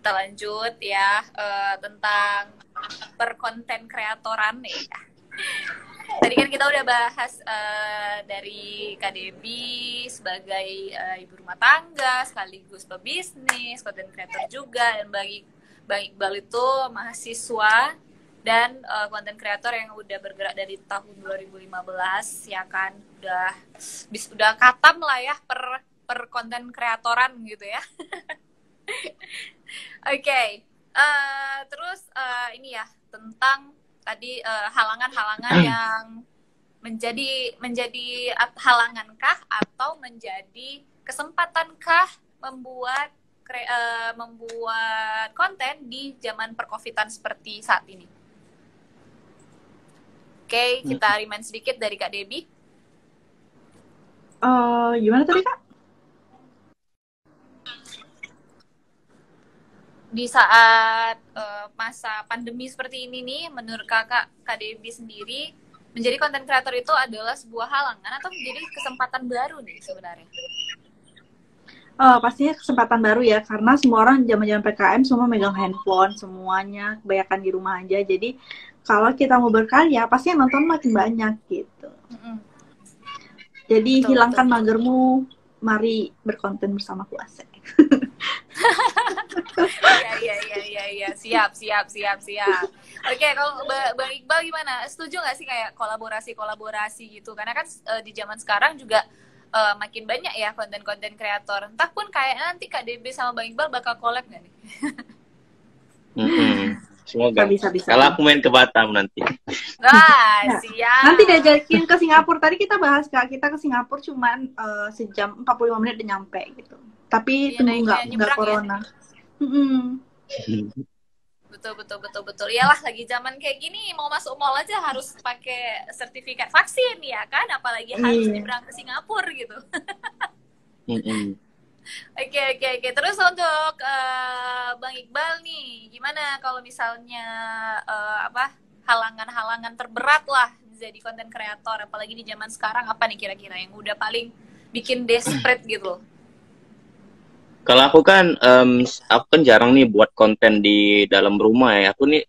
kita lanjut ya tentang perkonten kreatoran nih. Tadi kan kita udah bahas dari Kak Debbie sebagai ibu rumah tangga, sekaligus pebisnis, konten kreator juga, dan Bang Iqbal itu mahasiswa dan konten kreator yang udah bergerak dari tahun 2015 ya kan, udah katam lah ya per konten kreatoran gitu ya. Oke. Terus ini ya tentang tadi halangan-halangan yang menjadi halangankah atau menjadi kesempatankah membuat konten di zaman percovidan seperti saat ini? Oke, kita remind sedikit dari Kak Debbie. Gimana tadi Kak? Di saat masa pandemi seperti ini nih, menurut Kak Debbie sendiri, menjadi konten kreator itu adalah sebuah halangan atau menjadi kesempatan baru nih sebenarnya? Pastinya kesempatan baru ya, karena semua orang zaman-zaman PKM semua megang handphone, semuanya kebanyakan di rumah aja. Jadi kalau kita mau berkarya, pasti yang nonton makin banyak gitu. Jadi hilangkan magermu, mari berkonten bersama Kuasa. Iya, siap. Oke, kalau Bang Iqbal gimana? Setuju nggak sih kayak kolaborasi gitu? Karena kan di zaman sekarang juga makin banyak ya konten-konten kreator. Entah pun kayak nanti Kak Debbie sama Bang Iqbal bakal collab nggak nih? Semoga. Bisa. Kalau aku main ke Batam nanti. Siap. Nanti diajakin ke Singapura. Tadi kita bahas Kak, kita ke Singapura cuman sejam 45 menit udah nyampe gitu. Tapi tunggu nggak corona. Ya? Betul. Iyalah lagi zaman kayak gini mau masuk mall aja harus pakai sertifikat vaksin ya kan, apalagi harus nyebrang ke Singapura gitu. Oke. Terus untuk Bang Iqbal nih, gimana kalau misalnya halangan-halangan terberat lah jadi konten kreator, apalagi di zaman sekarang, apa nih kira-kira yang udah paling bikin desperate gitu loh? Kalau aku kan jarang nih buat konten di dalam rumah ya. Aku nih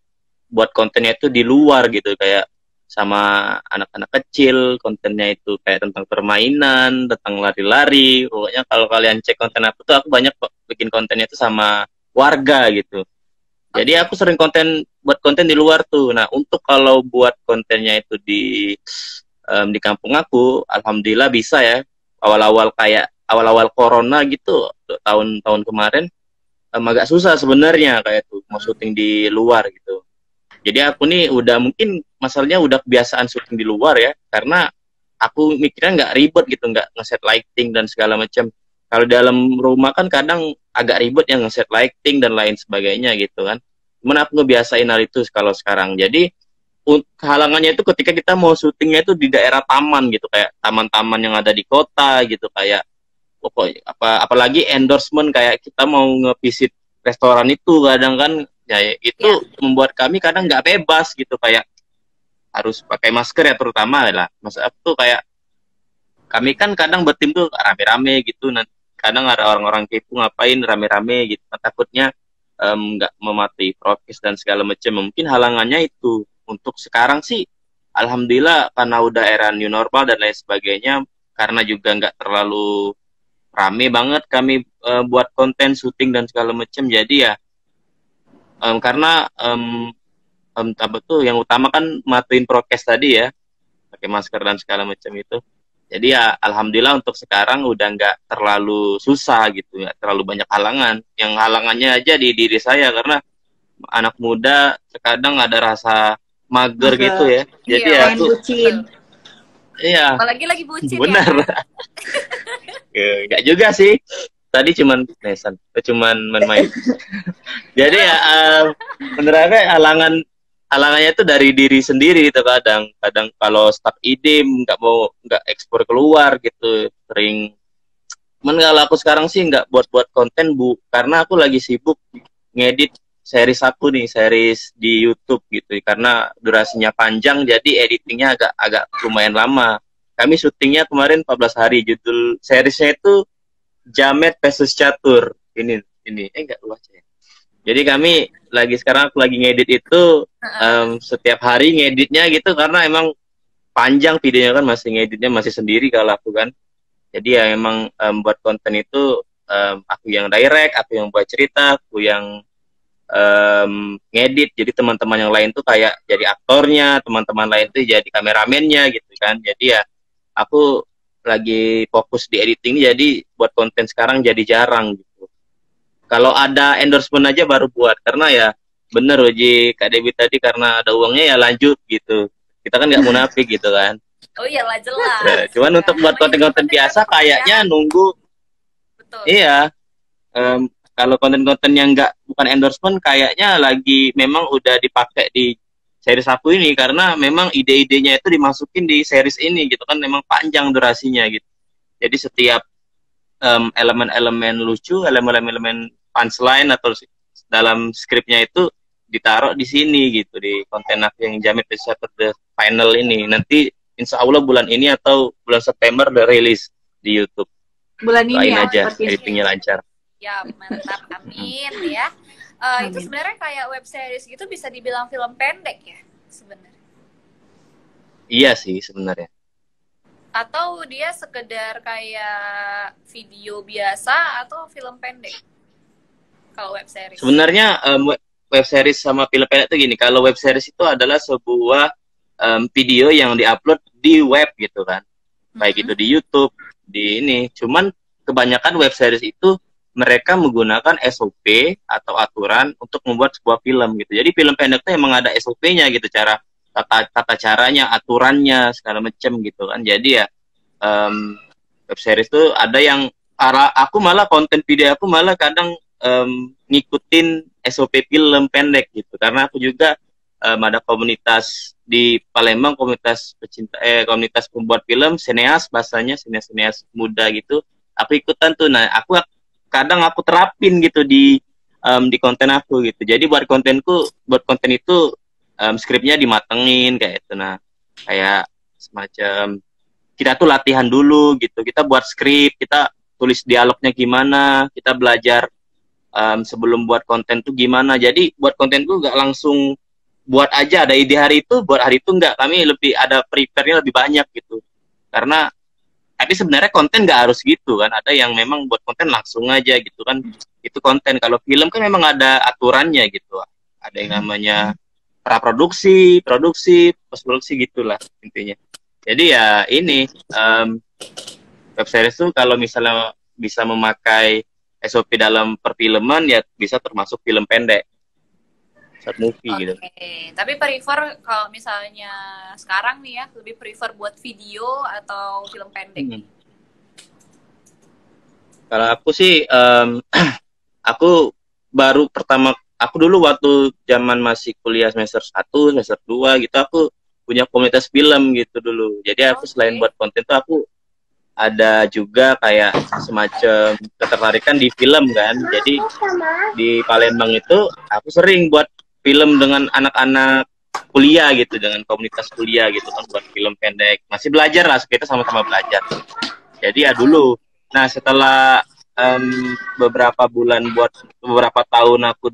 buat kontennya itu di luar gitu, kayak sama anak-anak kecil, kontennya itu kayak tentang permainan, tentang lari-lari. Pokoknya kalau kalian cek konten aku tuh, aku banyak bikin kontennya itu sama warga gitu. Jadi aku sering buat konten di luar tuh. Nah, untuk kalau buat kontennya itu di kampung aku, alhamdulillah bisa ya. Awal-awal corona gitu, tahun kemarin agak susah sebenarnya kayak tuh mau syuting di luar gitu. Jadi aku nih mungkin masalahnya udah kebiasaan syuting di luar ya, karena aku mikirnya nggak ribet gitu, nggak ngeset lighting dan segala macam. Kalau dalam rumah kan kadang agak ribet yang ngeset lighting dan lain sebagainya gitu kan. Cuman aku ngebiasain hal itu kalau sekarang. Jadi halangannya itu ketika kita mau syutingnya itu di daerah taman gitu, kayak taman-taman yang ada di kota gitu, kayak apalagi endorsement kayak kita mau nge-visit restoran itu kadang kan ya itu membuat kami kadang nggak bebas gitu, kayak harus pakai masker ya terutama lah. Maksud aku tuh kayak kami kan kadang bertim tuh rame-rame gitu, nanti kadang ada orang-orang kepo ngapain rame-rame gitu, takutnya nggak mematuhi prokes dan segala macam. Mungkin halangannya itu. Untuk sekarang sih alhamdulillah karena udah era new normal dan lain sebagainya, karena juga nggak terlalu rame banget kami buat konten syuting dan segala macam. Jadi ya karena yang utama kan matuin prokes tadi ya, pakai masker dan segala macam itu. Jadi ya alhamdulillah untuk sekarang udah nggak terlalu susah gitu, nggak terlalu banyak halangan. Yang halangannya aja di diri saya, karena anak muda terkadang ada rasa mager gitu ya. Jadi ya aku iya. Apalagi lagi bucin. Bener. Ya. Enggak juga sih. Tadi cuman main-main. Jadi ya benerannya halangannya itu dari diri sendiri itu kadang kalau stuck ide nggak ekspor keluar gitu, sering. Kalau aku sekarang sih nggak buat konten karena aku lagi sibuk ngedit series di YouTube gitu, karena durasinya panjang jadi editingnya agak lumayan lama. Kami syutingnya kemarin 14 hari, judul seriesnya itu Jamet versus Catur. Ini enggak luas ya. Jadi kami sekarang aku lagi ngedit itu setiap hari ngeditnya gitu karena emang panjang videonya kan, masih ngeditnya masih sendiri kalau aku kan. Jadi ya emang buat konten itu aku yang direct, aku yang buat cerita, aku yang ngedit. Jadi teman-teman yang lain tuh kayak jadi aktornya, teman-teman lain tuh jadi kameramennya gitu kan. Jadi ya aku lagi fokus di editing, jadi buat konten sekarang jadi jarang gitu. Kalau ada endorsement aja baru buat, karena ya bener Uji Kak Dewi tadi, karena ada uangnya ya lanjut gitu. Kita kan nggak munafik gitu kan. Oh iyalah jelas. Cuman untuk buat konten-konten biasa kayaknya nunggu. Betul. Iya. Kalau konten-konten yang bukan endorsement kayaknya lagi memang udah dipakai di series aku ini, karena memang ide-idenya itu dimasukin di series ini gitu kan, memang panjang durasinya gitu. Jadi setiap elemen-elemen lucu, elemen-elemen punchline atau dalam skripnya itu ditaruh di sini gitu, di konten aku yang Jamit Episode The Final ini. Nanti insya Allah bulan ini atau bulan September udah rilis di YouTube. Bulan ini ya, aja editingnya lancar. Ya mantap, amin ya. Itu sebenarnya kayak web series gitu, bisa dibilang film pendek ya sebenarnya. Iya sih sebenarnya. Atau dia sekedar kayak video biasa atau film pendek? Kalau web series. Sebenarnya web series sama film pendek itu gini. Kalau web series itu adalah sebuah video yang diupload di web gitu kan. Baik itu di YouTube, di ini. Cuman kebanyakan web series itu mereka menggunakan SOP atau aturan untuk membuat sebuah film gitu. Jadi film pendek itu emang ada SOP-nya gitu, cara tata caranya, aturannya segala macam gitu kan. Jadi ya web series itu ada yang aku malah konten video aku malah kadang ngikutin SOP film pendek gitu, karena aku juga ada komunitas di Palembang, komunitas komunitas pembuat film, sineas bahasanya, sineas muda gitu. Aku ikutan tuh. Nah, kadang aku terapin gitu di konten aku gitu. Jadi buat konten itu skripnya dimatengin kayak itu. Nah, kayak semacam kita tuh latihan dulu gitu. Kita buat skrip, kita tulis dialognya gimana, kita belajar sebelum buat konten tuh gimana. Jadi buat konten tuh nggak langsung buat aja, ada ide hari itu, buat hari itu nggak. Kami lebih ada prepare-nya lebih banyak gitu. Karena tapi sebenarnya konten nggak harus gitu kan. Ada yang memang buat konten langsung aja gitu kan. Itu konten. Kalau film kan memang ada aturannya gitu. Ada yang namanya praproduksi, produksi, postproduksi gitulah intinya. Jadi ya ini web series tuh kalau misalnya bisa memakai SOP dalam perfilman ya bisa termasuk film pendek, short movie gitu. Tapi prefer kalau misalnya sekarang nih ya, lebih prefer buat video atau film pendek? Kalau aku sih aku dulu waktu zaman masih kuliah semester 1, semester 2 gitu, aku punya komunitas film gitu dulu. Jadi aku selain buat konten tuh aku ada juga kayak semacam ketertarikan di film kan. Jadi di Palembang itu aku sering buat film dengan anak-anak kuliah gitu, dengan komunitas kuliah gitu kan, buat film pendek. Masih belajar lah, kita sama-sama belajar. Jadi ya dulu. Nah setelah beberapa tahun aku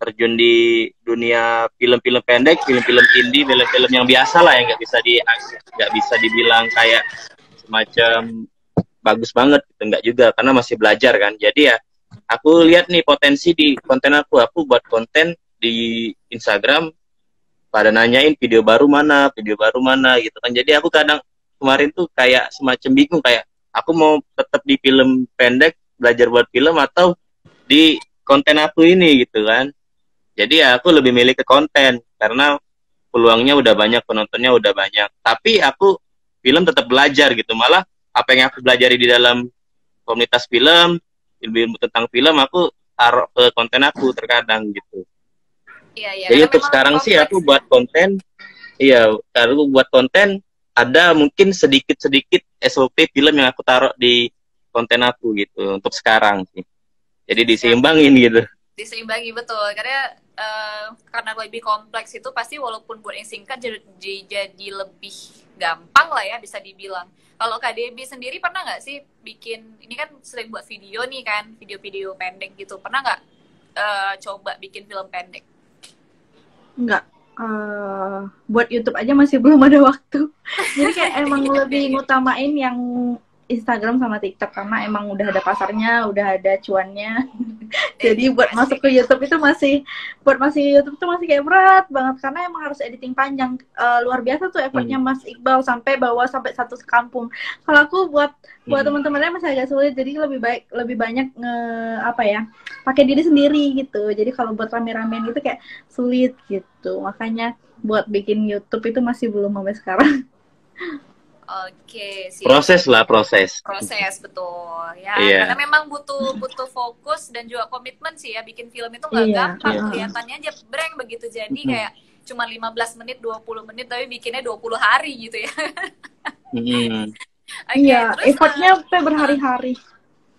terjun di dunia film-film pendek, film-film indie, film-film yang biasa lah, yang nggak bisa dibilang kayak semacam bagus banget gitu, nggak juga, karena masih belajar kan. Jadi ya aku lihat nih potensi di konten aku buat konten di Instagram, pada nanyain video baru mana gitu kan. Jadi aku kadang kemarin tuh kayak semacam bingung, kayak aku mau tetap di film pendek, belajar buat film, atau di konten aku ini gitu kan. Jadi ya aku lebih milih ke konten karena peluangnya udah banyak, penontonnya udah banyak. Tapi aku film tetap belajar gitu. Malah apa yang aku pelajari di dalam komunitas film, ilmu tentang film, aku taruh ke konten aku terkadang gitu. Iya. Jadi untuk sekarang sih aku buat konten, kalau buat konten ada mungkin sedikit SOP film yang aku taruh di konten aku gitu untuk sekarang sih. Jadi diseimbangin gitu. Diseimbangi, betul. Karena lebih kompleks itu pasti walaupun buat yang singkat jadi lebih gampang lah ya, bisa dibilang. Kalau Kak Debbie sendiri pernah nggak sih bikin, ini kan sering buat video nih kan, video-video pendek gitu, pernah nggak coba bikin film pendek? Enggak. Buat YouTube aja masih belum ada waktu. Jadi kayak emang lebih ngutamain yang Instagram sama TikTok karena emang udah ada pasarnya, udah ada cuannya. Jadi buat masuk ke YouTube itu masih kayak berat banget karena emang harus editing panjang. Luar biasa tuh effortnya Mas Iqbal sampai satu kampung. Kalau aku buat teman-temannya masih agak sulit, jadi lebih banyak pakai diri sendiri gitu. Jadi kalau buat rame-ramean gitu kayak sulit gitu. Makanya buat bikin YouTube itu masih belum sampai sekarang. Oke, sih. Proses betul ya. Karena memang butuh fokus dan juga komitmen sih ya, bikin film itu nggak gampang. Kelihatannya aja breng begitu, jadi kayak cuma 15 menit 20 menit tapi bikinnya 20 hari gitu ya. Iya, effortnya berhari-hari.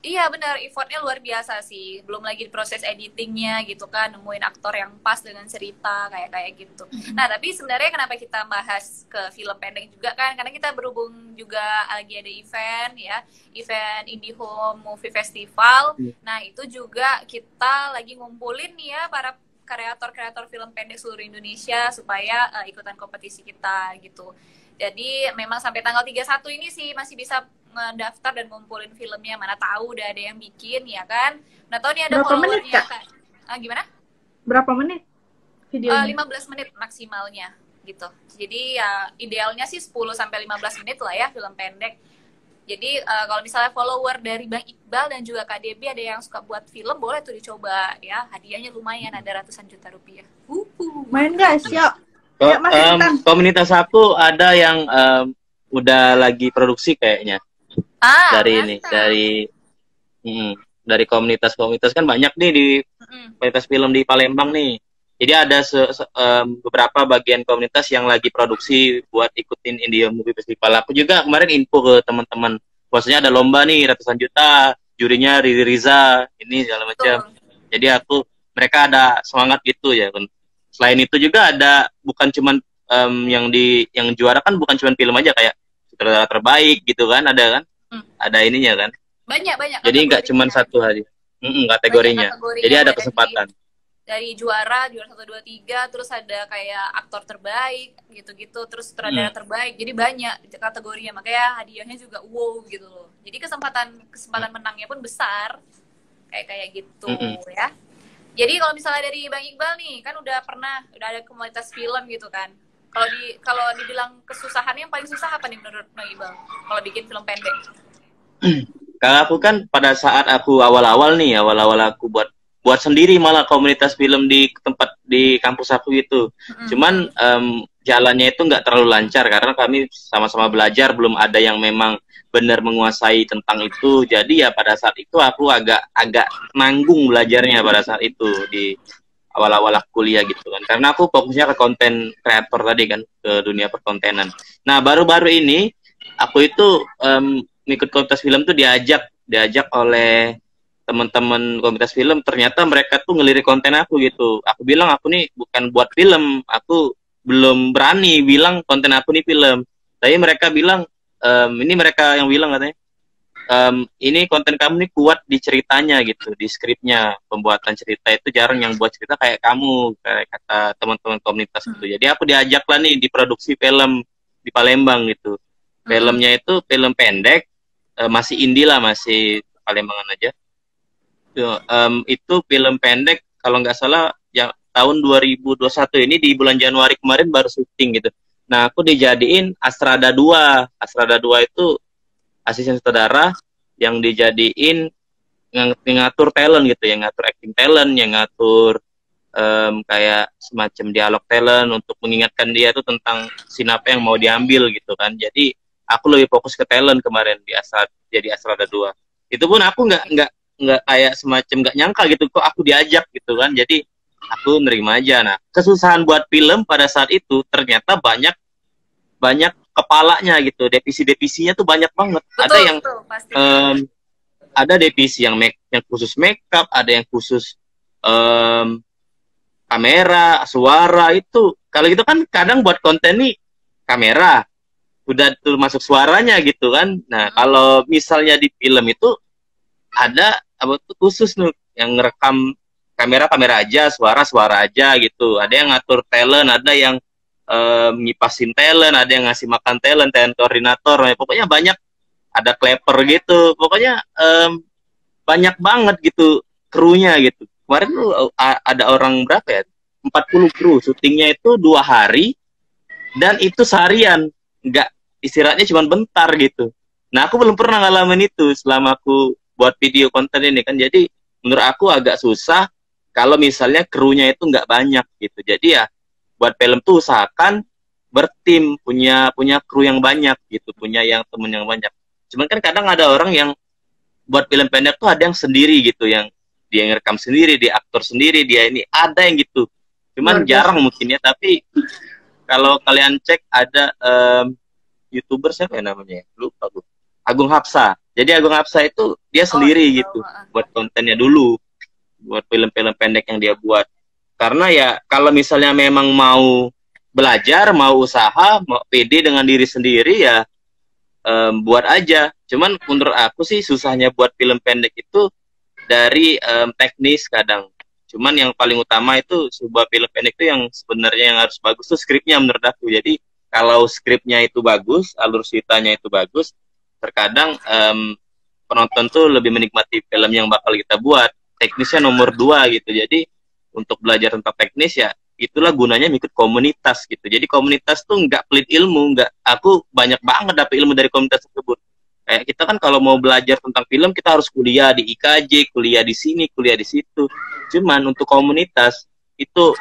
Iya benar, effortnya luar biasa sih. Belum lagi proses editingnya gitu kan, nemuin aktor yang pas dengan cerita kayak gitu. Nah tapi sebenarnya kenapa kita bahas ke film pendek juga kan? Karena kita berhubung juga lagi ada event IndiHome Movie Festival. Nah itu juga kita lagi ngumpulin nih ya para kreator film pendek seluruh Indonesia supaya ikutan kompetisi kita gitu. Jadi memang sampai tanggal 31 ini sih masih bisa mendaftar dan ngumpulin filmnya. Mana tahu udah ada yang bikin ya kan. Nah tahu nih ada followernya kan. Gimana? Berapa menit videonya? 15 menit maksimalnya gitu. Jadi ya idealnya sih 10 sampai 15 menit lah ya film pendek. Jadi kalau misalnya follower dari Bang Iqbal dan juga Kak Debbie ada yang suka buat film, boleh tuh dicoba ya. Hadiahnya lumayan, ada ratusan juta rupiah. Main guys, yuk. Komunitas aku ada yang udah lagi produksi kayaknya. Dari komunitas kan banyak nih di komunitas film di Palembang nih. Jadi ada beberapa bagian komunitas yang lagi produksi buat ikutin IndiHome Movie Festival. Aku juga kemarin info ke teman-teman, maksudnya ada lomba nih ratusan juta, jurinya Riri Riza, ini segala macam. Jadi mereka ada semangat gitu ya. Selain itu juga ada bukan cuman yang juara kan bukan cuman film aja, kayak sutradara terbaik gitu kan, ada kan? Ada ininya kan? Banyak. Jadi nggak cuman satu hari. Kategorinya. Jadi ada kesempatan. Dari juara 1, 2, 3, terus ada kayak aktor terbaik gitu-gitu, terus sutradara terbaik. Jadi banyak kategorinya, makanya hadiahnya juga wow gitu loh. Jadi kesempatan menangnya pun besar. Kayak gitu ya. Jadi kalau misalnya dari Bang Iqbal nih, kan udah ada komunitas film gitu kan. Kalau dibilang kesusahannya yang paling susah apa nih menurut Bang Iqbal kalau bikin film pendek? Kalau aku kan pada saat aku awal-awal aku buat sendiri malah komunitas film di kampus aku itu. Cuman jalannya itu nggak terlalu lancar karena kami sama-sama belajar, belum ada yang memang benar menguasai tentang itu. Jadi ya pada saat itu aku agak nanggung belajarnya pada saat itu di awal-awal aku kuliah gitu kan. Karena aku fokusnya ke konten kreator tadi kan, ke dunia perkontenan. Nah, baru-baru ini aku itu ikut komunitas film tuh diajak oleh teman-teman komunitas film. Ternyata mereka tuh ngelirik konten aku gitu. Aku bilang aku nih bukan buat film, aku belum berani bilang konten aku nih film. Tapi mereka bilang ini mereka yang bilang katanya, ini konten kamu nih kuat di ceritanya gitu, di skripnya, pembuatan cerita itu jarang yang buat cerita kayak kamu, kayak kata teman-teman komunitas itu. Jadi aku diajak lah nih diproduksi film di Palembang gitu. Filmnya itu film pendek, masih indie lah, masih Palembangan aja. Itu film pendek kalau nggak salah yang tahun 2021 ini di bulan Januari kemarin baru syuting gitu. Nah, aku dijadiin Astrada 2. Astrada 2 itu asisten sutradara yang dijadiin ngatur talent gitu, yang ngatur acting talent, yang ngatur kayak semacam dialog talent untuk mengingatkan dia tuh tentang scene apa yang mau diambil gitu kan. Jadi aku lebih fokus ke talent kemarin jadi Astrada 2. Itu pun aku nggak kayak semacam nggak nyangka gitu kok aku diajak gitu kan. Jadi aku nerima aja. Nah, kesusahan buat film pada saat itu ternyata banyak kepalanya gitu, divisinya tuh banyak banget. Ada yang ada divisi yang khusus makeup, ada yang khusus kamera, suara itu. Kalau gitu kan kadang buat konten nih kamera udah tuh masuk suaranya gitu kan. Nah, kalau misalnya di film itu ada apa tuh khusus nih yang ngerekam kamera aja, suara aja gitu. Ada yang ngatur talent, ada yang ngipasin talent, ada yang ngasih makan talent koordinator. Ya, pokoknya banyak, ada clapper gitu. Pokoknya banyak banget gitu krunya gitu. Kemarin tuh ada orang berapa ya? 40 kru. Syutingnya itu 2 hari dan itu seharian. Nggak, istirahatnya cuma bentar gitu. Nah, aku belum pernah ngalamin itu selama aku buat video konten ini kan. Jadi menurut aku agak susah kalau misalnya krunya itu nggak banyak gitu. Jadi ya buat film tuh usahakan bertim, punya kru yang banyak gitu, punya yang temen yang banyak. Cuman kan kadang ada orang yang buat film pendek tuh ada yang sendiri gitu, yang dia ngerekam sendiri, dia aktor sendiri, dia ini ada yang gitu. Cuman jarang mungkin ya, tapi kalau kalian cek ada YouTuber siapa ya namanya? Lupa gue. Agung Hapsa. Jadi Agung Hapsa itu dia sendiri gitu buat kontennya dulu, buat film-film pendek yang dia buat. Karena ya kalau misalnya memang mau belajar, mau usaha, mau pede dengan diri sendiri ya buat aja. Cuman menurut aku sih susahnya buat film pendek itu dari teknis kadang. Cuman yang paling utama itu sebuah film pendek itu yang sebenarnya yang harus bagus tuh skripnya menurut aku. Jadi kalau skripnya itu bagus, alur ceritanya itu bagus, terkadang penonton tuh lebih menikmati film yang bakal kita buat. Teknisnya nomor 2 gitu. Jadi untuk belajar tentang teknis ya itulah gunanya ikut komunitas gitu. Jadi komunitas tuh nggak pelit ilmu, nggak. Aku banyak banget dapet ilmu dari komunitas tersebut. Kayak kita kan kalau mau belajar tentang film kita harus kuliah di IKJ, kuliah di sini, kuliah di situ. Cuman untuk komunitas itu,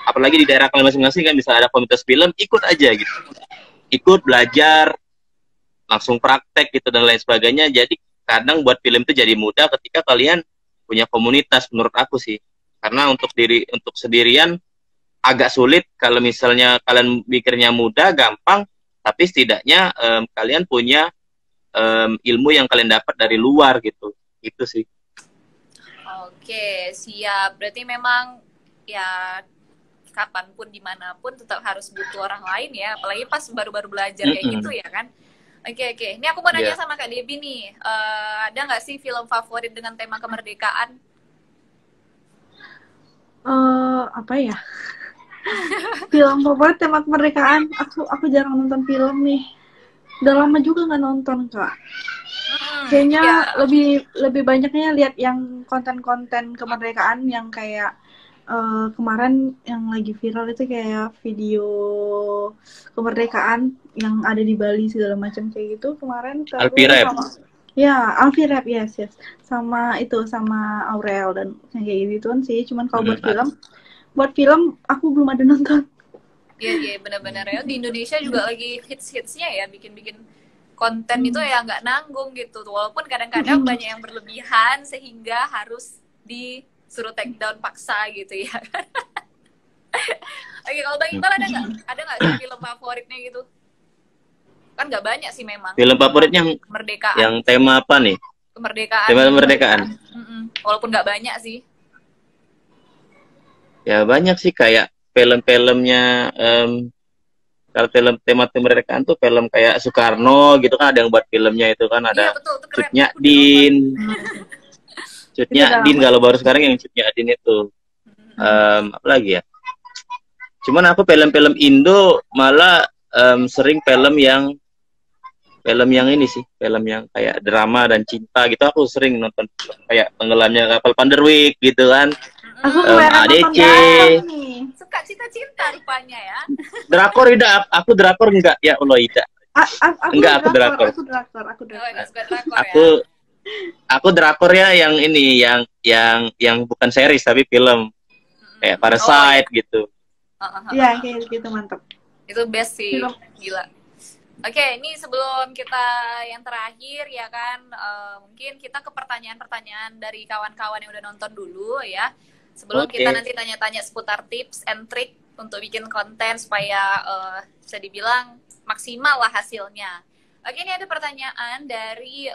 apalagi di daerah kalian masing-masing kan bisa ada komunitas film, ikut aja gitu. Ikut belajar, langsung praktek gitu dan lain sebagainya. Jadi kadang buat film itu jadi mudah ketika kalian punya komunitas menurut aku sih. Karena untuk sendirian agak sulit. Kalau misalnya kalian pikirnya mudah, gampang, tapi setidaknya kalian punya ilmu yang kalian dapat dari luar gitu. Itu sih. Oke, siap. Berarti memang ya kapanpun dimanapun tetap harus butuh orang lain ya. Apalagi pas baru-baru belajar kayak gitu ya kan. Oke. Ini aku mau nanya sama Kak Debbie nih. Ada nggak sih film favorit dengan tema kemerdekaan? Apa ya? Film favorit tema kemerdekaan. Aku jarang nonton film nih. Udah lama juga nggak nonton, Kak. Kayaknya lebih banyaknya lihat yang konten-konten kemerdekaan yang kayak kemarin yang lagi viral itu kayak video kemerdekaan yang ada di Bali segala macam kayak gitu kemarin. Alfirep. Ya, Alfirep, yes. Sama Aurel dan kayak gitu sih. Cuman kalau buat film aku belum ada nonton. Iya, benar-benar ya. Di Indonesia juga lagi hits-hitsnya ya, bikin konten itu ya nggak nanggung gitu. Walaupun kadang-kadang banyak yang berlebihan sehingga harus disuruh take down paksa gitu ya. Oke, kalau Bang Iqbal ada nggak sih film favoritnya gitu? Kan nggak banyak sih memang. Film favoritnya kemerdekaan. Yang tema apa nih? Kemerdekaan. Tema kemerdekaan. Walaupun nggak banyak sih. Ya banyak sih, kayak film-filmnya kalau film tema kemerdekaan tuh film kayak Soekarno gitu kan, ada yang buat filmnya itu kan, ada Cut Nyak-Din. Cut Nyak-Din kalau baru sekarang yang Cut Nyak-Din itu. Apa lagi ya? Cuman aku film-film Indo malah sering film yang ini sih, film yang kayak drama dan cinta gitu. Aku sering nonton kayak Tenggelamnya Kapal Panderwick gitu kan. Aku ADC. Suka cinta-cinta rupanya ya. Drakor tidak, aku drakor enggak ya Allah tidak. Aku drakor. Aku drakor ya yang ini yang bukan series tapi film. Kayak Parasite gitu. Iya, kayak gitu mantap. Itu best sih, gila. Oke, ini sebelum kita yang terakhir ya kan, mungkin kita ke pertanyaan-pertanyaan dari kawan-kawan yang udah nonton dulu ya. Sebelum kita nanti tanya-tanya seputar tips and trick untuk bikin konten supaya bisa dibilang maksimal lah hasilnya. Oke, ini ada pertanyaan dari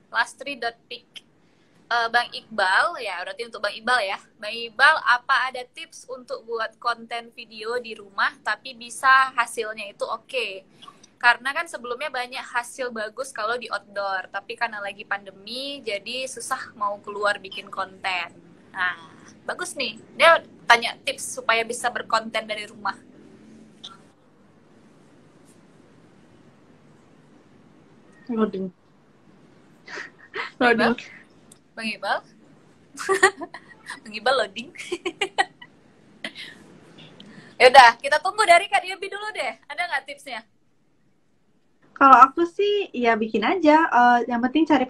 lastri.pic. Bang Iqbal, ya berarti untuk Bang Iqbal ya. Bang Iqbal, apa ada tips untuk buat konten video di rumah tapi bisa hasilnya itu oke? Karena kan sebelumnya banyak hasil bagus kalau di outdoor, tapi karena lagi pandemi jadi susah mau keluar bikin konten. Nah, bagus nih. Dia tanya tips supaya bisa berkonten dari rumah. Loading. Bang Iqbal? Loading. Bang Iqbal? Bang Iqbal loading. Ya udah, kita tunggu dari Kak Debi dulu deh. Ada nggak tipsnya? Kalau aku sih ya bikin aja. Yang penting cari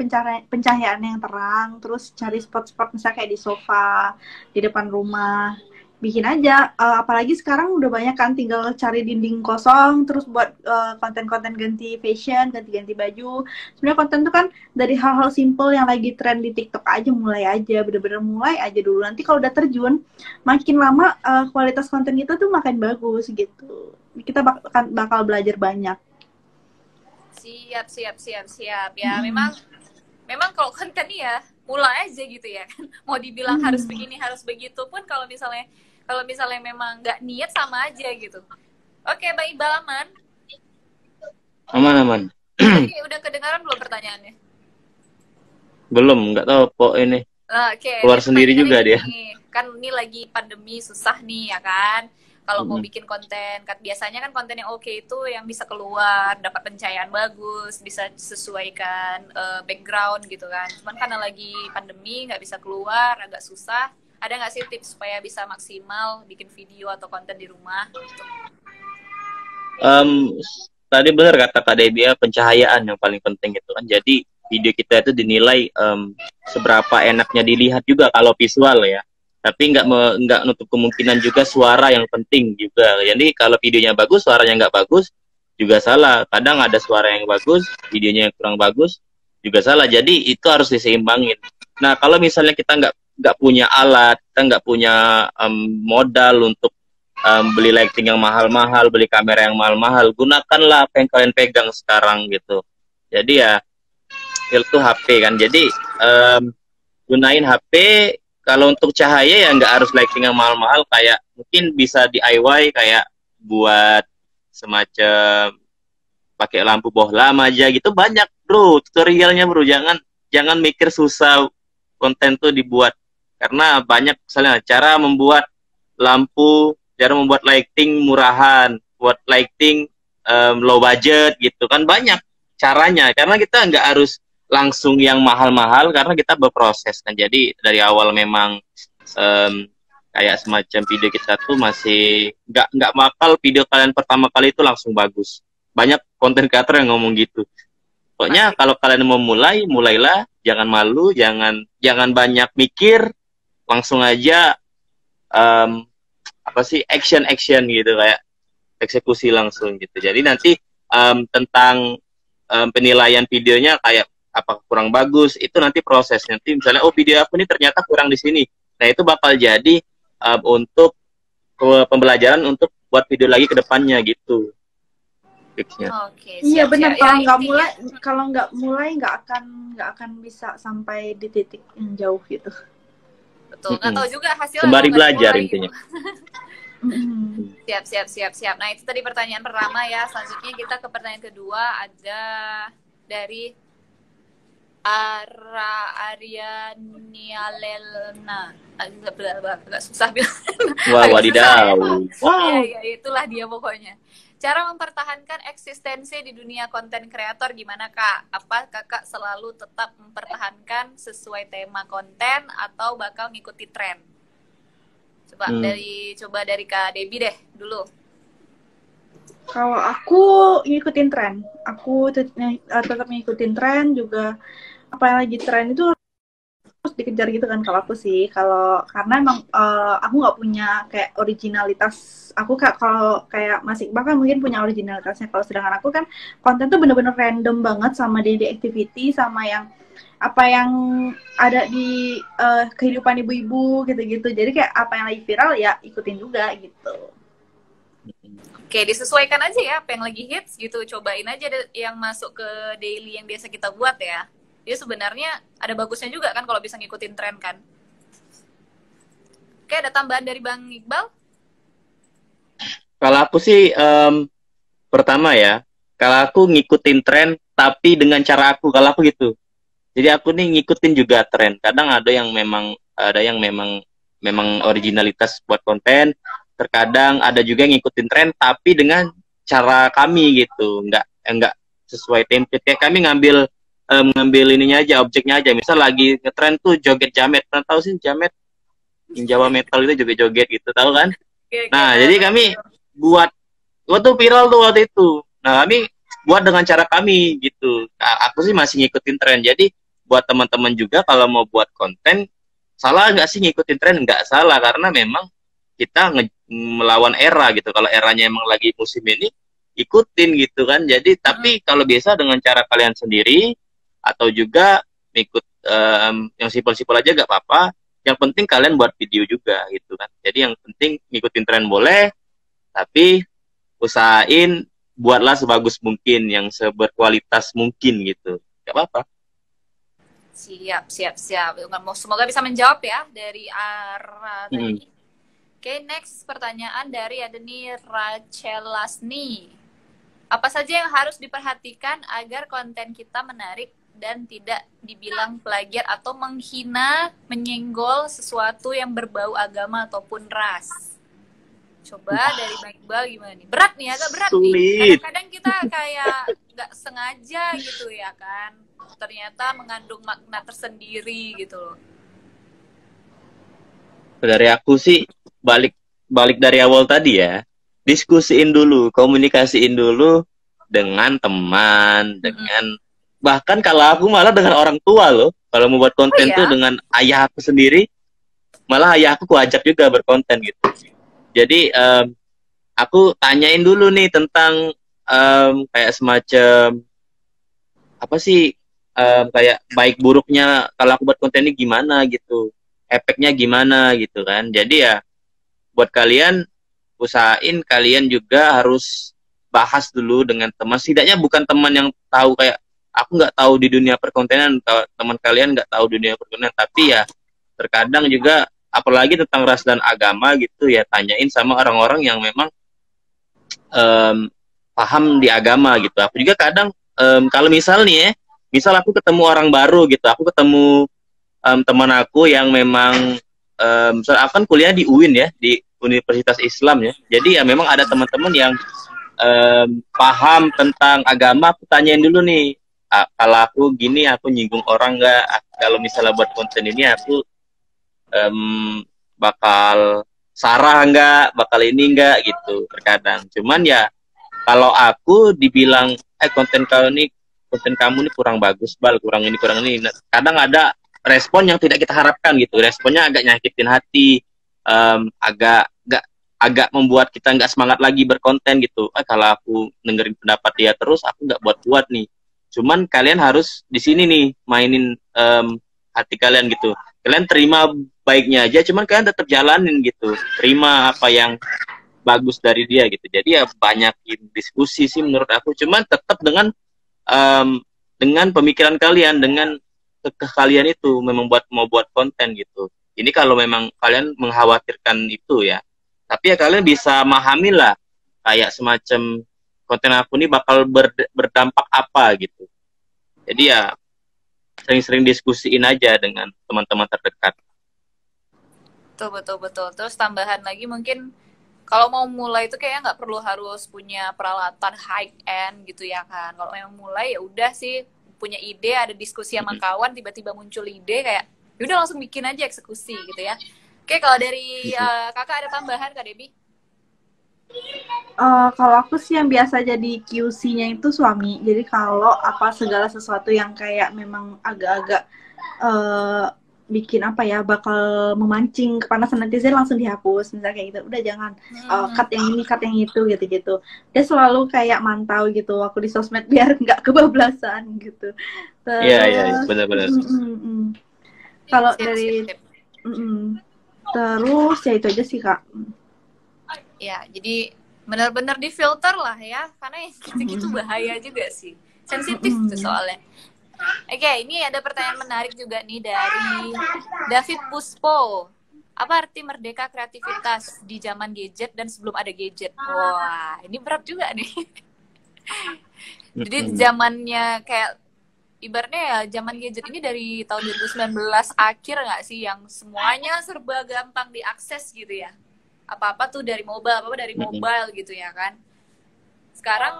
pencahayaan yang terang, terus cari spot-spot misalnya kayak di sofa, di depan rumah. Bikin aja. Apalagi sekarang udah banyak kan, tinggal cari dinding kosong, terus buat konten-konten ganti fashion, ganti-ganti baju. Sebenarnya konten tuh kan dari hal-hal simple yang lagi tren di TikTok aja, mulai aja, bener-bener mulai aja dulu. Nanti kalau udah terjun, makin lama kualitas konten kita tuh makin bagus gitu. Kita bakal belajar banyak. Siap. Ya, memang kalau konten ya mulai aja gitu ya kan. Mau dibilang harus begini, harus begitu pun kalau misalnya memang nggak niat sama aja gitu. Oke, Bang Iqbal aman? Aman. Jadi udah kedengaran belum pertanyaannya? Belum, nggak tahu kok ini. Oke, Keluar sendiri juga dia. Kan ini lagi pandemi susah nih ya kan. Kalau mau bikin konten, biasanya kan konten yang oke itu yang bisa keluar, dapat pencahayaan bagus, bisa sesuaikan background gitu kan. Cuman karena lagi pandemi, nggak bisa keluar, agak susah. Ada nggak sih tips supaya bisa maksimal bikin video atau konten di rumah? Gitu? Tadi benar kata Kak Debbie, pencahayaan yang paling penting itu kan. Jadi video kita itu dinilai seberapa enaknya dilihat juga kalau visual ya. Tapi nggak nutup kemungkinan juga suara yang penting juga. Jadi kalau videonya bagus, suaranya nggak bagus juga salah. Kadang ada suara yang bagus, videonya yang kurang bagus juga salah. Jadi itu harus diseimbangin. Nah kalau misalnya kita nggak punya alat, kita nggak punya modal untuk beli lighting yang mahal-mahal, beli kamera yang mahal-mahal, gunakanlah apa yang kalian pegang sekarang gitu. Jadi ya itu HP kan. Jadi gunain HP. Kalau untuk cahaya ya nggak harus lighting yang mahal-mahal, kayak mungkin bisa DIY kayak buat semacam pakai lampu bohlam aja gitu, banyak bro tutorialnya bro. Jangan mikir susah konten tuh dibuat, karena banyak misalnya cara membuat lampu, cara membuat lighting murahan, buat lighting low budget gitu kan, banyak caranya. Karena kita nggak harus langsung yang mahal-mahal, karena kita berproses kan. Jadi dari awal memang kayak semacam video kita tuh masih nggak bakal video kalian pertama kali itu langsung bagus. Banyak konten creator yang ngomong gitu. Pokoknya kalau kalian mau mulailah, jangan malu, jangan banyak mikir, langsung aja action gitu, kayak eksekusi langsung gitu. Jadi nanti tentang penilaian videonya kayak apa kurang bagus, itu nanti proses. Nanti misalnya video aku ini ternyata kurang di sini, nah itu bakal jadi untuk pembelajaran untuk buat video lagi ke depannya gitu fixnya. Iya benar, kalau nggak mulai nggak akan bisa sampai di titik yang jauh gitu. Betul, nggak tahu juga hasilnya. Sembari belajar intinya. Siap. Nah itu tadi pertanyaan pertama ya. Selanjutnya kita ke pertanyaan kedua, ada dari Aryanialelna, agak susah bilang. Wadidaw. Ya, itulah dia pokoknya. Cara mempertahankan eksistensi di dunia konten kreator gimana Kak? Apa Kakak selalu tetap mempertahankan sesuai tema konten atau bakal ngikuti tren? Coba dari Kak Debbie deh dulu. Kalau aku ngikutin tren, aku tetap ngikutin tren juga. Apa yang lagi tren itu harus dikejar gitu kan kalau aku sih. Karena emang aku nggak punya kayak originalitas. Aku kalau kayak Mas Iqbal kan mungkin punya originalitasnya. Kalau sedangkan aku kan konten tuh bener-bener random banget sama daily activity, sama yang apa yang ada di kehidupan ibu-ibu gitu-gitu. Jadi kayak apa yang lagi viral ya ikutin juga gitu. Oke, disesuaikan aja ya apa yang lagi hits gitu. Cobain aja yang masuk ke daily yang biasa kita buat ya. Dia sebenarnya ada bagusnya juga kan kalau bisa ngikutin tren kan. Oke, ada tambahan dari Bang Iqbal? Kalau aku sih pertama ya, kalau aku ngikutin tren tapi dengan cara aku, kalau aku gitu. Jadi aku nih ngikutin juga tren. Kadang ada yang memang memang originalitas buat konten. Terkadang ada juga yang ngikutin tren tapi dengan cara kami gitu, nggak sesuai template. Kayak kami ngambil ininya aja, objeknya aja. Misal lagi ngetren tuh joget jamet, pernah tahu sih jamet? Yang Jawa metal itu joget-joget gitu, tahu kan? Nah, jadi kami buat tuh viral tuh waktu itu. Nah, kami buat dengan cara kami gitu. Nah, aku sih masih ngikutin tren. Jadi buat teman-teman juga kalau mau buat konten, salah nggak sih ngikutin tren? Nggak salah, karena memang kita melawan era gitu. Kalau eranya emang lagi musim ini, ikutin gitu kan. Jadi tapi kalau biasa dengan cara kalian sendiri atau juga ikut yang simpel-simpel aja nggak apa-apa. Yang penting kalian buat video juga gitu kan. Jadi yang penting ngikutin tren boleh, tapi usahain buatlah sebagus mungkin, yang seberkualitas mungkin gitu. Gak apa-apa. Siap. Semoga bisa menjawab ya dari arah tadi. Oke, next pertanyaan dari ada nih Rachel Lasni. Apa saja yang harus diperhatikan agar konten kita menarik dan tidak dibilang plagiat atau menghina, menyenggol sesuatu yang berbau agama ataupun ras? Coba dari Bang Iqbal gimana nih? Berat nih, agak berat Sulit. nih. Kadang-kadang kita kayak nggak sengaja gitu ya kan. Ternyata mengandung makna tersendiri gitu loh. Dari aku sih balik dari awal tadi ya. Diskusiin dulu, komunikasiin dulu dengan teman, dengan bahkan kalau aku malah dengan orang tua loh. Kalau mau buat konten tuh dengan ayah aku sendiri, malah ayah aku ajak juga berkonten gitu. Jadi aku tanyain dulu nih tentang kayak semacam apa sih, kayak baik buruknya kalau aku buat konten ini gimana gitu, efeknya gimana gitu kan. Jadi ya buat kalian, usahain kalian juga harus bahas dulu dengan teman. Setidaknya bukan teman yang tahu kayak aku nggak tahu di dunia perkontenan, teman kalian nggak tahu dunia perkontenan, tapi ya terkadang juga apalagi tentang ras dan agama gitu ya, tanyain sama orang-orang yang memang paham di agama gitu. Aku juga kadang kalau misal nih ya, misal aku ketemu orang baru gitu, aku ketemu teman aku yang memang misal aku kan kuliah di UIN ya, di Universitas Islam ya, jadi ya memang ada teman-teman yang paham tentang agama. Aku tanyain dulu nih, kalau aku gini aku nyinggung orang nggak, kalau misalnya buat konten ini aku bakal sarah nggak, bakal ini nggak gitu terkadang. Cuman ya kalau aku dibilang konten kamu ini kurang bagus Bal, kurang ini kadang ada respon yang tidak kita harapkan gitu, responnya agak nyakitin hati, agak membuat kita nggak semangat lagi berkonten gitu. Kalau aku dengerin pendapat dia terus, aku nggak buat nih. Cuman kalian harus di sini nih mainin hati kalian gitu. Kalian terima baiknya aja, cuman kalian tetap jalanin gitu. Terima apa yang bagus dari dia gitu. Jadi ya banyakin diskusi sih menurut aku. Cuman tetap dengan pemikiran kalian, dengan kalian itu memang mau buat konten gitu. Ini kalau memang kalian mengkhawatirkan itu ya. Tapi ya kalian bisa memahami lah, kayak semacam konten aku ini bakal berdampak apa gitu. Jadi ya sering-sering diskusiin aja dengan teman-teman terdekat. Betul. Terus tambahan lagi mungkin kalau mau mulai itu kayaknya nggak perlu harus punya peralatan high end gitu ya kan. Kalau yang mulai ya udah sih, punya ide, ada diskusi sama kawan, tiba-tiba muncul ide, kayak yaudah langsung bikin aja, eksekusi gitu ya. Oke, kalau dari kakak ada tambahan, Kak Debbie? Kalau aku sih yang biasa jadi QC-nya itu suami. Jadi kalau segala sesuatu yang kayak memang agak-agak bikin bakal memancing kepanasan netizen, langsung dihapus misalnya kayak gitu. Udah jangan cut yang ini, cut yang itu gitu. Dia selalu kayak mantau gitu aku di sosmed biar nggak kebablasan gitu. Iya, benar-benar. Kalau dari terus ya itu aja sih Kak. Ya, jadi benar-benar difilter lah ya, karena yang gitu-gitu bahaya juga sih, sensitif tuh soalnya. Oke, ini ada pertanyaan menarik juga nih dari David Puspo. Apa arti merdeka kreativitas di zaman gadget dan sebelum ada gadget? Wah, ini berat juga nih. Jadi zamannya kayak ibaratnya ya zaman gadget ini dari tahun 2019 akhir nggak sih yang semuanya serba gampang diakses gitu ya. Apa-apa tuh dari mobile, apa-apa dari mobile gitu ya kan. Sekarang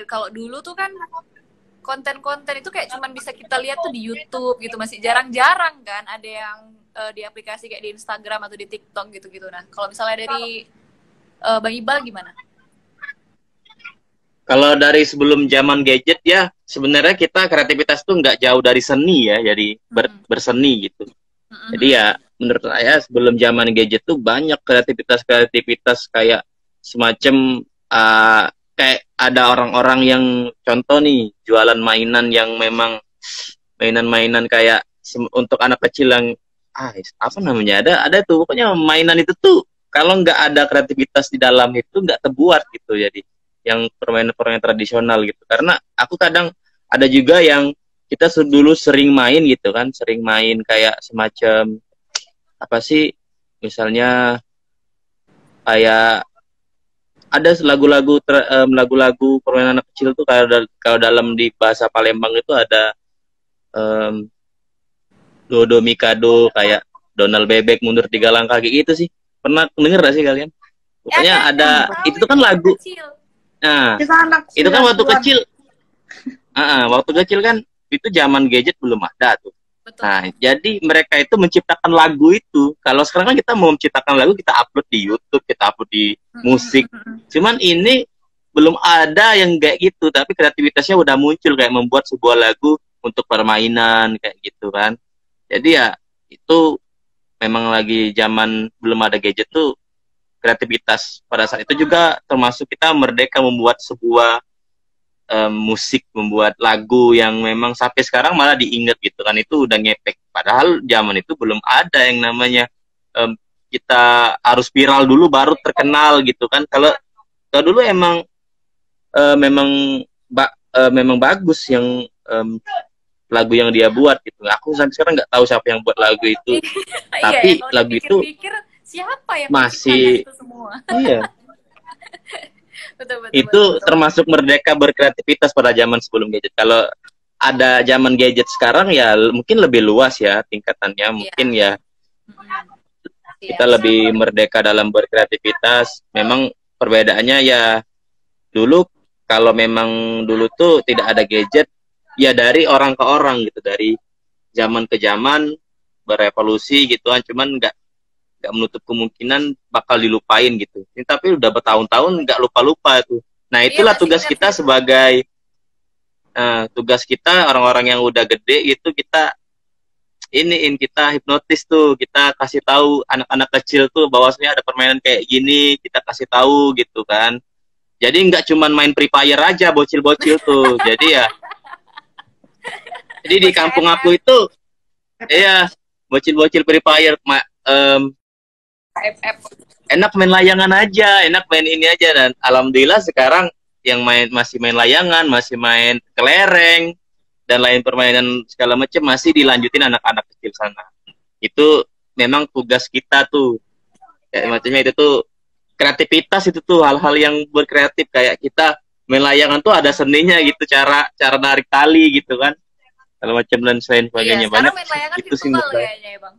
kalau dulu tuh kan konten-konten itu kayak cuman bisa kita lihat tuh di YouTube gitu, masih jarang-jarang kan ada yang di aplikasi kayak di Instagram atau di TikTok gitu-gitu. Nah, kalau misalnya dari Bang Iqbal gimana? Kalau dari sebelum zaman gadget ya sebenarnya kita kreativitas tuh nggak jauh dari seni ya, jadi berseni gitu. Jadi ya menurut saya sebelum zaman gadget tuh banyak kreativitas kayak semacam kayak ada orang-orang yang contoh nih jualan mainan yang memang mainan-mainan kayak untuk anak kecil yang apa namanya ada tuh pokoknya mainan itu tuh kalau nggak ada kreativitas di dalam itu nggak terbuat gitu. Jadi yang permainan-permainan tradisional gitu. Karena aku kadang ada juga yang kita dulu sering main gitu kan, sering main kayak semacam apa sih, misalnya kayak ada lagu-lagu permainan anak kecil tuh kalau dalam di bahasa Palembang itu ada Dodo Mikado kayak Donald Bebek mundur 3 langkah kayak gitu sih. Pernah denger gak sih kalian? Pokoknya ada itu tuh kan lagu. Nah, itu kan waktu kecil. Waktu kecil kan itu zaman gadget belum ada tuh. Betul. Nah, jadi mereka itu menciptakan lagu itu. Kalau sekarang kan kita mau menciptakan lagu, kita upload di YouTube, kita upload di musik. Cuman ini belum ada yang kayak gitu, tapi kreativitasnya udah muncul kayak membuat sebuah lagu untuk permainan kayak gitu kan. Jadi ya itu memang lagi zaman belum ada gadget tuh. Kreativitas pada saat itu juga termasuk kita merdeka membuat sebuah musik, membuat lagu yang memang sampai sekarang malah diingat gitu kan, itu udah ngepek. Padahal zaman itu belum ada yang namanya kita harus viral dulu baru terkenal gitu kan. Kalau dulu memang bagus yang lagu yang dia buat gitu. Aku sampai sekarang nggak tahu siapa yang buat lagu itu. Tapi ya, lagu itu siapa yang masih itu semua? Iya. betul. Termasuk merdeka berkreativitas pada zaman sebelum gadget. Kalau ada zaman gadget sekarang ya mungkin lebih luas ya tingkatannya, mungkin ya kita lebih merdeka dalam berkreativitas. Memang perbedaannya ya dulu kalau memang dulu tuh tidak ada gadget ya dari orang ke orang gitu, dari zaman ke zaman berevolusi gitu kan, cuman nggak menutup kemungkinan bakal dilupain gitu. Ini tapi udah bertahun-tahun nggak lupa-lupa tuh. Nah itulah tugas kita sebagai tugas kita orang-orang yang udah gede itu kita hipnotis tuh, kita kasih tahu anak-anak kecil tuh bahwasanya ada permainan kayak gini, kita kasih tahu gitu kan. Jadi nggak cuman main Free Fire aja bocil-bocil tuh. Jadi di kampung aku itu bocil-bocil Free Fire enak main layangan aja, enak main ini aja. Dan alhamdulillah sekarang yang masih main layangan, masih main kelereng dan lain permainan segala macam masih dilanjutin anak-anak kecil sana. Itu memang tugas kita tuh. Kayak macamnya itu tuh kreativitas, itu tuh hal-hal yang berkreatif kayak kita main layangan tuh ada seninya gitu, cara narik tali gitu kan. Kalau macam dan sebagainya banyak. Main layangan itu sih kayaknya ya, Bang.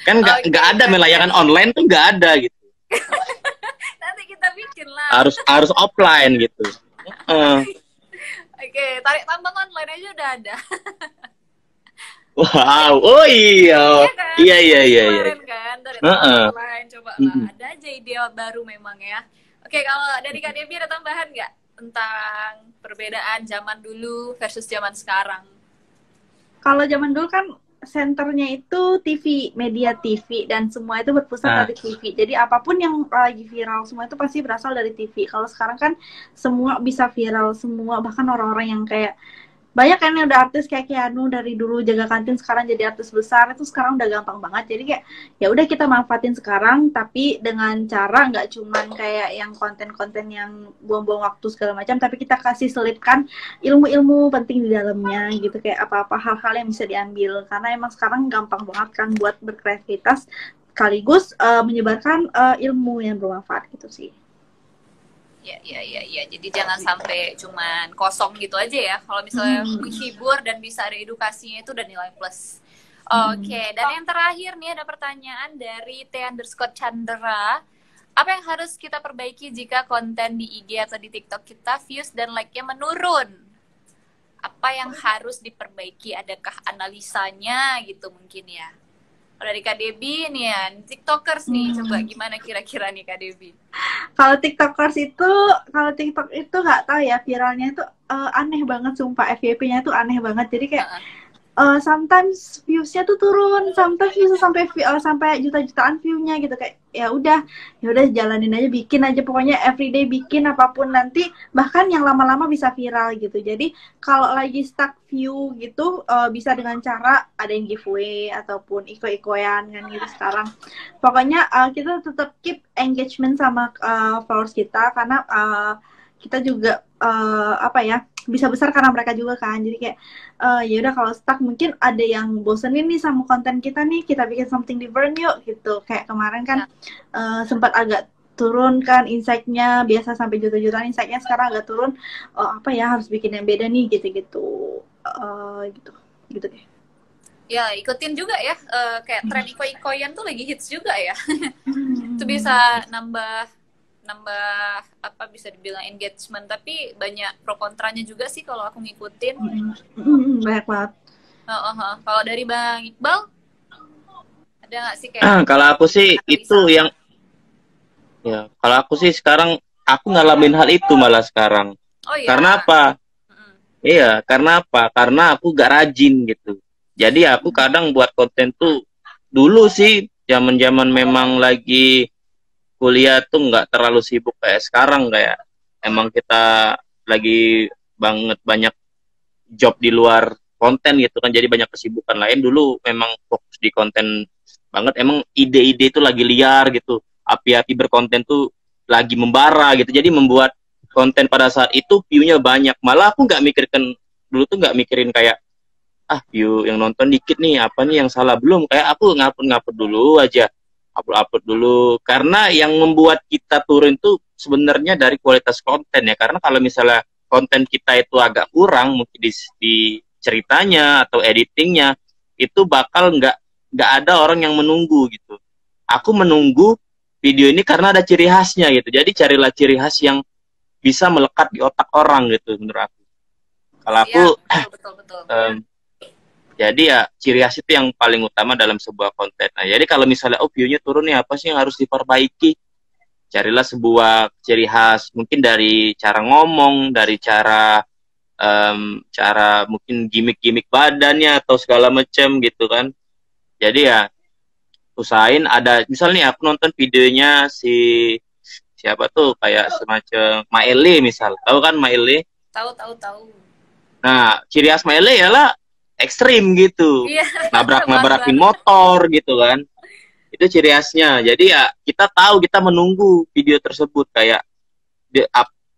Kan nggak ada main layangan online tuh nggak ada gitu. Nanti kita bikin lah. Harus offline gitu. Oke, tarik tambang online aja udah ada. Wow, oh iya. Kan? Iya. Kemarin kan tarik tambang online, coba lah. Ada aja ide baru memang ya. Oke, kalau dari Kak Debbie ada tambahan nggak tentang perbedaan zaman dulu versus zaman sekarang? Kalau zaman dulu kan senternya itu TV, media TV, dan semua itu berpusat dari TV. Jadi apapun yang lagi viral semua itu pasti berasal dari TV. Kalau sekarang kan semua bisa viral semua, bahkan orang-orang yang kayak banyak kan yang udah artis kayak Keanu dari dulu jaga kantin sekarang jadi artis besar, itu sekarang udah gampang banget. Jadi kayak ya udah kita manfaatin sekarang, tapi dengan cara nggak cuman kayak yang konten-konten yang buang-buang waktu segala macam, tapi kita kasih selipkan ilmu-ilmu penting di dalamnya gitu, kayak apa-apa hal-hal yang bisa diambil, karena emang sekarang gampang banget kan buat berkreativitas sekaligus menyebarkan ilmu yang bermanfaat gitu sih. Ya. Jadi jangan sampai cuman kosong gitu aja ya. Kalau misalnya menghibur dan bisa ada edukasinya itu udah nilai plus. Oke, dan yang terakhir nih ada pertanyaan dari T_Chandra. Apa yang harus kita perbaiki jika konten di IG atau di TikTok kita views dan like-nya menurun? Apa yang harus diperbaiki? Adakah analisanya gitu mungkin ya? Dari Kak Debbie nih ya, TikTokers nih, coba gimana kira-kira nih Kak Debbie? Kalau TikTokers itu, kalau TikTok itu nggak tahu ya, viralnya itu aneh banget, sumpah FYP-nya itu aneh banget. Jadi kayak sometimes views-nya tuh turun, sometimes bisa sampai juta-jutaan view-nya gitu. Kayak ya udah jalanin aja, bikin aja, pokoknya everyday bikin apapun, nanti bahkan yang lama-lama bisa viral gitu. Jadi kalau lagi stuck view gitu, bisa dengan cara ada yang giveaway ataupun iko-ikoyan kan gitu sekarang. Pokoknya kita tetap keep engagement sama followers kita, karena kita juga bisa besar karena mereka juga kan. Jadi kayak ya udah, kalau stuck mungkin ada yang bosenin nih sama konten kita nih, kita bikin something different yuk gitu. Kayak kemarin kan sempat agak turun kan insight-nya, biasa sampai juta-jutaan insight-nya, sekarang agak turun. Harus bikin yang beda nih gitu gitu deh. Ya, ikutin juga ya, kayak tren iko-ikoyan tuh lagi hits juga ya. Itu bisa nambah bisa dibilang engagement, tapi banyak pro kontranya juga sih kalau aku ngikutin. Banyak banget. Kalau dari Bang Iqbal ada nggak sih kayak kalau aku sih itu yang kalau aku sih sekarang aku ngalamin hal itu malah sekarang. Karena apa? Karena aku gak rajin gitu. Jadi aku kadang buat konten tuh dulu sih zaman memang lagi kuliah tuh nggak terlalu sibuk kayak sekarang, kayak emang kita lagi banyak job di luar konten gitu kan, jadi banyak kesibukan lain. Dulu memang fokus di konten banget, emang ide-ide itu lagi liar gitu, api-api berkonten tuh lagi membara gitu, jadi membuat konten pada saat itu view-nya banyak. Malah aku dulu tuh nggak mikirin kayak view yang nonton dikit nih, apa nih yang salah, belum, kayak aku ngupload dulu aja, upload dulu. Karena yang membuat kita turun tuh sebenarnya dari kualitas konten ya. Karena kalau misalnya konten kita itu agak kurang mungkin di ceritanya atau editingnya, itu bakal nggak ada orang yang menunggu gitu. Aku menunggu video ini karena ada ciri khasnya gitu. Jadi carilah ciri khas yang bisa melekat di otak orang gitu menurut aku. Kalau aku betul. Jadi ya ciri khas itu yang paling utama dalam sebuah konten. Nah, jadi kalau misalnya view-nya turun nih, apa sih yang harus diperbaiki? Carilah sebuah ciri khas, mungkin dari cara ngomong, dari cara mungkin gimmick badannya atau segala macam gitu kan. Jadi ya usahain ada, misalnya aku nonton videonya siapa tuh, kayak semacam Maele misal. Tahu kan Maele? Tahu. Nah, ciri khas Maele ialah ekstrim gitu, nabrak-nabrakin motor gitu kan, itu ciri khasnya. Jadi ya kita tahu, kita menunggu video tersebut, kayak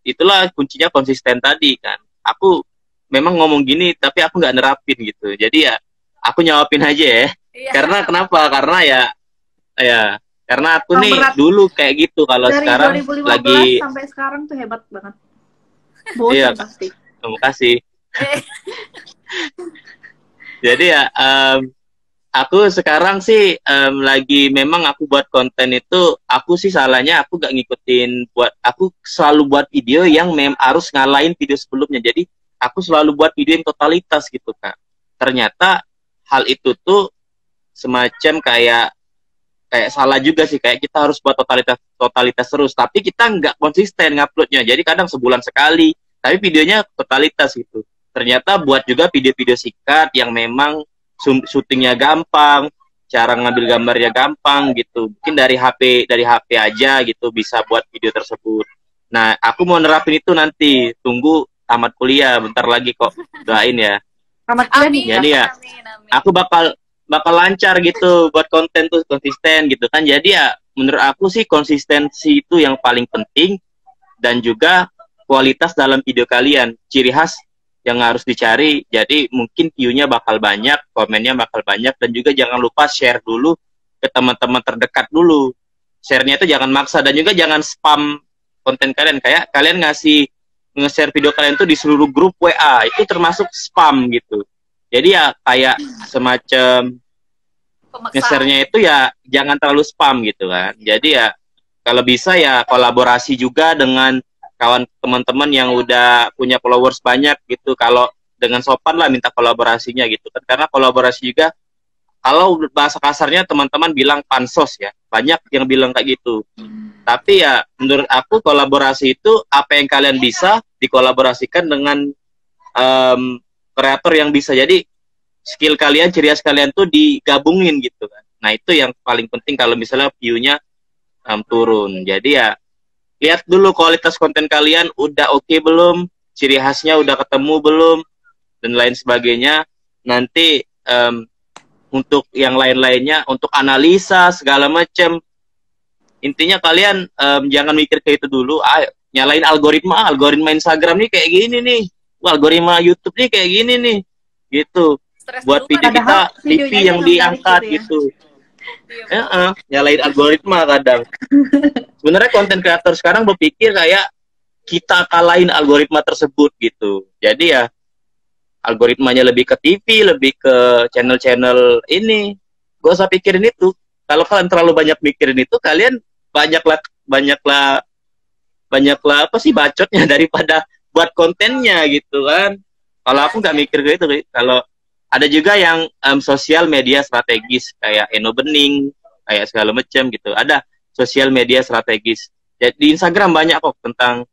itulah kuncinya konsisten tadi kan. Aku memang ngomong gini tapi aku nggak nerapin gitu, jadi ya aku nyawapin aja ya. Karena kenapa? Karena karena aku nih dulu kayak gitu. Kalau dari sekarang 2015 lagi sampai sekarang tuh hebat banget. Bosan pasti. Terima kasih. Jadi ya aku sekarang sih lagi, memang aku buat konten itu, aku sih salahnya aku gak ngikutin, aku selalu buat video yang harus ngalahin video sebelumnya. Jadi aku selalu buat video yang totalitas gitu Kak. Ternyata hal itu tuh semacam kayak salah juga sih, kayak kita harus buat totalitas terus, tapi kita nggak konsisten nguploadnya. Jadi kadang sebulan sekali, tapi videonya totalitas gitu. Ternyata buat juga video-video singkat yang memang syutingnya gampang, cara ngambil gambarnya gampang gitu. Mungkin dari HP aja gitu bisa buat video tersebut. Nah, aku mau nerapin itu nanti. Tunggu tamat kuliah bentar lagi kok. Doain ya. Tamat kuliah nih. Jadi ya, aku bakal lancar gitu buat konten tuh, konsisten gitu kan. Jadi ya menurut aku sih konsistensi itu yang paling penting, dan juga kualitas dalam video kalian, ciri khas yang harus dicari. Jadi mungkin view-nya bakal banyak, komennya bakal banyak, dan juga jangan lupa share dulu ke teman-teman terdekat dulu. Share-nya itu jangan maksa, dan juga jangan spam konten kalian. Kayak kalian nge-share video kalian tuh di seluruh grup WA, itu termasuk spam gitu. Jadi ya kayak semacam nge-share-nya itu ya jangan terlalu spam gitu kan. Jadi ya kalau bisa ya kolaborasi juga dengan kawan teman-teman yang udah punya followers banyak gitu. Kalau dengan sopan lah minta kolaborasinya gitu kan. Karena kolaborasi juga, kalau bahasa kasarnya teman-teman bilang pansos ya. Banyak yang bilang kayak gitu. Tapi ya menurut aku kolaborasi itu apa yang kalian bisa dikolaborasikan dengan kreator yang bisa. Jadi skill kalian, ciri khas kalian tuh digabungin gitu kan. Nah itu yang paling penting kalau misalnya view-nya turun. Jadi ya lihat dulu kualitas konten kalian udah oke belum, ciri khasnya udah ketemu belum, dan lain sebagainya. Nanti untuk yang lain-lainnya, untuk analisa segala macam, intinya kalian jangan mikir ke itu dulu. Nyalain algoritma Instagram nih kayak gini nih, algoritma YouTube nih kayak gini nih, gitu. Buat video kita TV yang diangkat gitu. Nyalain algoritma kadang. Sebenarnya konten kreator sekarang berpikir kayak kita kalahin algoritma tersebut gitu. Jadi ya algoritmanya lebih ke TV, lebih ke channel-channel ini. Gak usah pikirin itu. Kalau kalian terlalu banyak mikirin itu, kalian banyaklah apa sih bacotnya daripada buat kontennya gitu kan. Kalau aku nggak mikir gitu. Kalau ada juga yang sosial media strategis kayak Eno Bening, kayak segala macam gitu. Ada sosial media strategis. Jadi di Instagram banyak kok tentang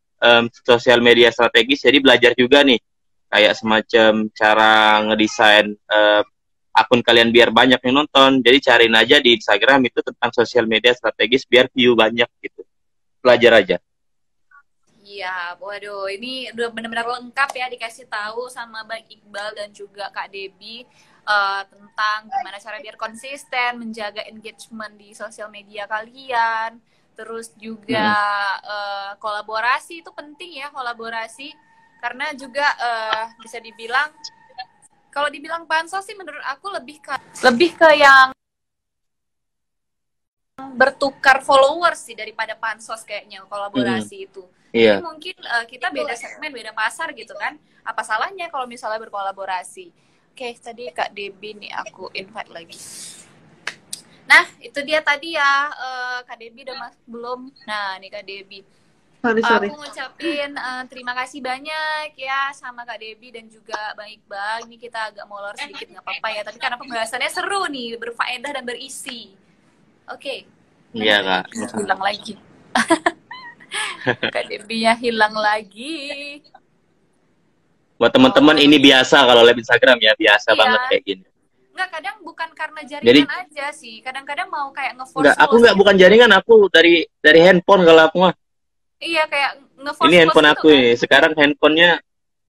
sosial media strategis. Jadi belajar juga nih kayak semacam cara ngedesain akun kalian biar banyak yang nonton. Jadi cariin aja di Instagram itu tentang sosial media strategis biar view banyak gitu. Belajar aja. Iya, waduh, ini udah benar-benar lengkap ya dikasih tahu sama Bang Iqbal dan juga Kak Debbie tentang gimana cara biar konsisten menjaga engagement di sosial media kalian. Terus juga kolaborasi itu penting ya, kolaborasi, karena juga bisa dibilang, kalau dibilang pansos sih menurut aku lebih ke yang bertukar followers sih daripada pansos kayaknya kolaborasi itu. Jadi mungkin kita beda segmen, beda pasar gitu kan. Apa salahnya kalau misalnya berkolaborasi? Oke, tadi Kak Debbie nih aku invite lagi. Nah, itu dia tadi ya, Kak Debbie udah belum? Nah, nih Kak Debbie. Sorry. Aku ngucapin terima kasih banyak ya sama Kak Debbie dan juga Bang Iqbal. Ini kita agak molor sedikit, nggak apa-apa ya. Tapi karena pembahasannya seru nih, berfaedah dan berisi. Oke. Iya, Kak. Hilang lagi. Kak Debbie-nya hilang lagi. Buat teman-teman ini biasa kalau live Instagram ya, biasa banget kayak gini. Enggak, kadang bukan karena jaringan aja sih. Kadang-kadang mau kayak nge-force. Enggak, aku enggak, bukan jaringan, aku dari handphone kalau aku mah. Iya, kayak nge-force. Ini handphone aku kan? ini. Sekarang handphonenya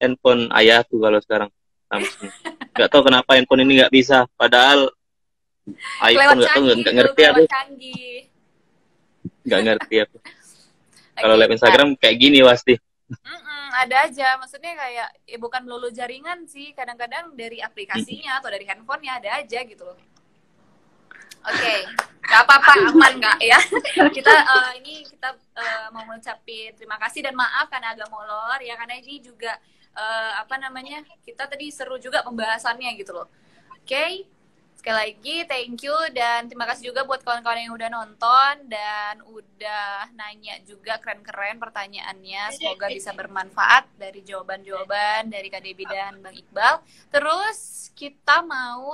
handphone ayahku kalau sekarang. Enggak tahu kenapa handphone ini enggak bisa. Padahal iPhone enggak ngerti aku. Enggak ngerti aku. Kalau live Instagram kayak gini pasti. Ada aja, maksudnya kayak bukan melulu jaringan sih, kadang-kadang dari aplikasinya atau dari handphonenya ada aja gitu loh. Oke, nggak apa-apa, aman nggak ya? Kita mau mengucapin terima kasih dan maaf karena agak molor ya, karena ini juga kita tadi seru juga pembahasannya gitu loh. Oke. Sekali lagi, thank you, dan terima kasih juga buat kawan-kawan yang udah nonton dan udah nanya juga keren-keren pertanyaannya. Semoga bisa bermanfaat dari jawaban-jawaban dari Kak Debbie dan Bang Iqbal. Terus kita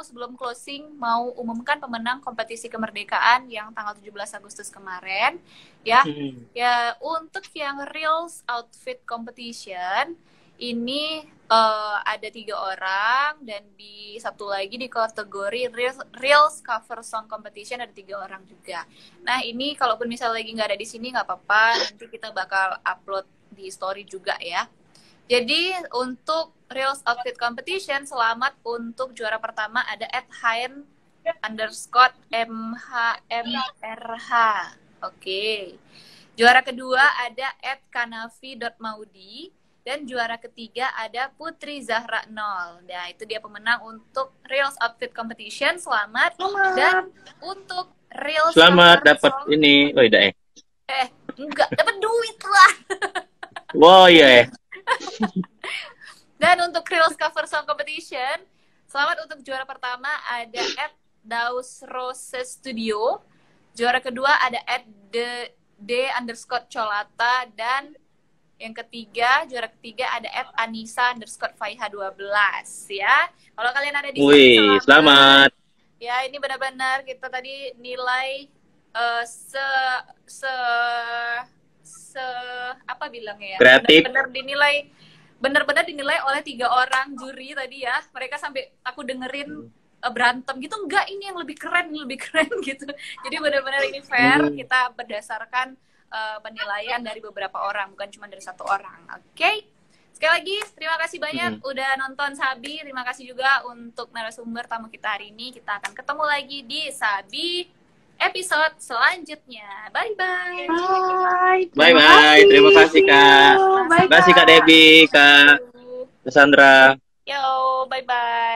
sebelum closing, mau umumkan pemenang kompetisi kemerdekaan yang tanggal 17 Agustus kemarin. Ya, untuk yang Reels Outfit Competition, ini ada 3 orang, dan di satu lagi di kategori Reels Cover Song Competition ada 3 orang juga. Nah ini kalaupun misalnya lagi nggak ada di sini nggak apa-apa, nanti kita bakal upload di story juga ya. Jadi untuk Reels Outfit Competition, selamat untuk juara pertama ada @hein_mhmrh. Oke. Juara kedua ada @kanavi.maudi. Dan juara ketiga ada Putri Zahra 0. Nah, itu dia pemenang untuk Reels Outfit Competition. Selamat. Dan untuk Reels Selamat dapat ini. Enggak, dapat duit lah. Wow, iya. Dan untuk Reels Cover Song Competition, selamat untuk juara pertama ada @dausrose_studio. Juara kedua ada @d_colata, dan yang ketiga, juara ketiga ada @anisa_faiha12 ya. Kalau kalian ada di sini, Wih, selamat. Ya, ini benar-benar kita tadi nilai se apa bilangnya ya? Kreatif. Benar-benar dinilai oleh 3 orang juri tadi ya. Mereka sampai aku dengerin berantem gitu, enggak, ini yang lebih keren gitu. Jadi benar-benar ini fair, kita berdasarkan penilaian dari beberapa orang, bukan cuma dari 1 orang. Oke. Sekali lagi terima kasih banyak udah nonton Sabi. Terima kasih juga untuk narasumber tamu kita hari ini. Kita akan ketemu lagi di Sabi episode selanjutnya. Bye bye. Bye. Terima kasih Kak. Terima kasih Kak Debbie, Kak Cassandra. Yo, bye bye.